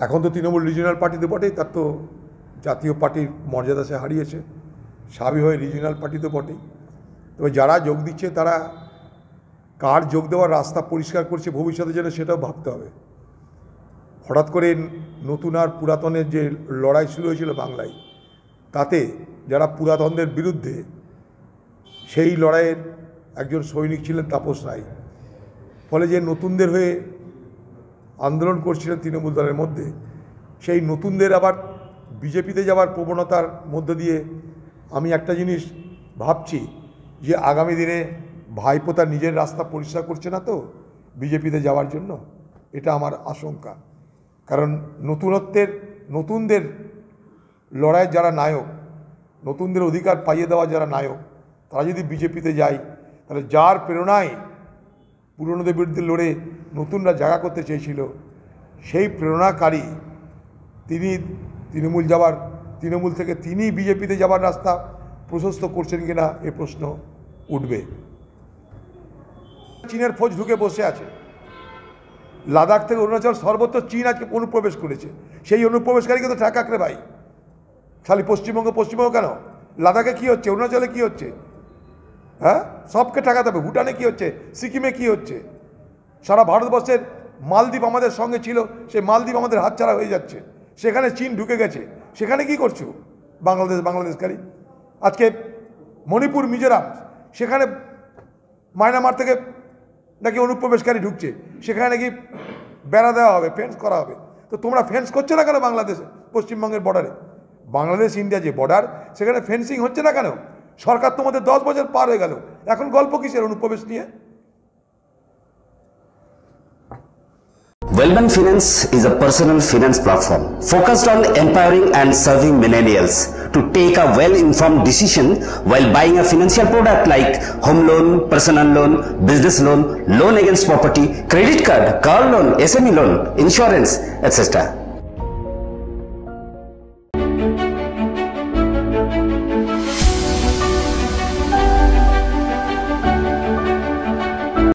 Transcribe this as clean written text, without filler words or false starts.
এখন তো তৃণমূল রিজিওনাল পার্টিতে বটেই, তার তো জাতীয় পার্টির মর্যাদা সে হারিয়েছে, স্বাভাবিক হয়ে রিজিওনাল পার্টিতে বটেই। তবে যারা যোগ দিচ্ছে তারা কার যোগ দেওয়ার রাস্তা পরিষ্কার করছে ভবিষ্যতের জন্য সেটাও ভাবতে হবে। হঠাৎ করে নতুন আর পুরাতনের যে লড়াই শুরু হয়েছিল বাংলায়, তাতে যারা পুরাতনদের বিরুদ্ধে, সেই লড়াইয়ের একজন সৈনিক ছিলেন তাপস রায়। ফলে যে নতুনদের হয়ে আন্দোলন করছিলেন তৃণমূল দলের মধ্যে, সেই নতুনদের আবার বিজেপিতে যাওয়ার প্রবণতার মধ্য দিয়ে আমি একটা জিনিস ভাবছি যে আগামী দিনে ভাইপো তার নিজের রাস্তা পরিষ্কার করছে না তো বিজেপিতে যাওয়ার জন্য, এটা আমার আশঙ্কা। কারণ নতুনদের লড়াইয়ের যারা নায়ক, নতুনদের অধিকার পাইয়ে দেওয়া যারা নায়ক, তারা যদি বিজেপিতে যায়, তাহলে যার প্রেরণায় পুরনোদের বিরুদ্ধে লড়ে নতুনরা জায়গা করতে চেয়েছিল, সেই প্রেরণাকারী তিনি তৃণমূল থেকে তিনি বিজেপিতে যাওয়ার রাস্তা প্রশস্ত করছেন কিনা এ প্রশ্ন উঠবে। চীনের ফৌজ ঢুকে বসে আছে, লাদাখ থেকে অরুণাচল সর্বত্র চীন আজকে অনুপ্রবেশ করেছে। সেই অনুপ্রবেশকারীকে তো ঠেকাক রে ভাই। খালি পশ্চিমবঙ্গ কেন? লাদাখে কি হচ্ছে? অরুণাচলে কি হচ্ছে? হ্যাঁ, সবকে ঠেকাতে হবে। ভুটানে কি হচ্ছে? সিকিমে কি হচ্ছে? সারা ভারতবর্ষের মালদ্বীপ আমাদের সঙ্গে ছিল, সেই মালদ্বীপ আমাদের হাতছাড়া হয়ে যাচ্ছে। সেখানে চীন ঢুকে গেছে, সেখানে কি করছো বাংলাদেশকারী? আজকে মণিপুর, মিজোরাম, সেখানে মায়ানমার থেকে নাকি অনুপ্রবেশকারী ঢুকছে, সেখানে নাকি বেড়া দেওয়া হবে, ফেন্স করা হবে। তো তোমরা ফেন্স করছো না কেন বাংলাদেশে? পশ্চিমবঙ্গের বর্ডারে, বাংলাদেশ ইন্ডিয়া যে বর্ডার, সেখানে ফেন্সিং হচ্ছে না কেন? সরকার তোমাদের 10 বছর পার হয়ে গেল, এখন গল্প কিসের অনুপ্রবেশ নিয়ে? Wellman Finance is a personal finance platform focused on empowering and serving millennials to take a well-informed decision while buying a financial product like home loan, personal loan, business loan, loan against property, credit card, car loan, SME loan, insurance, etc.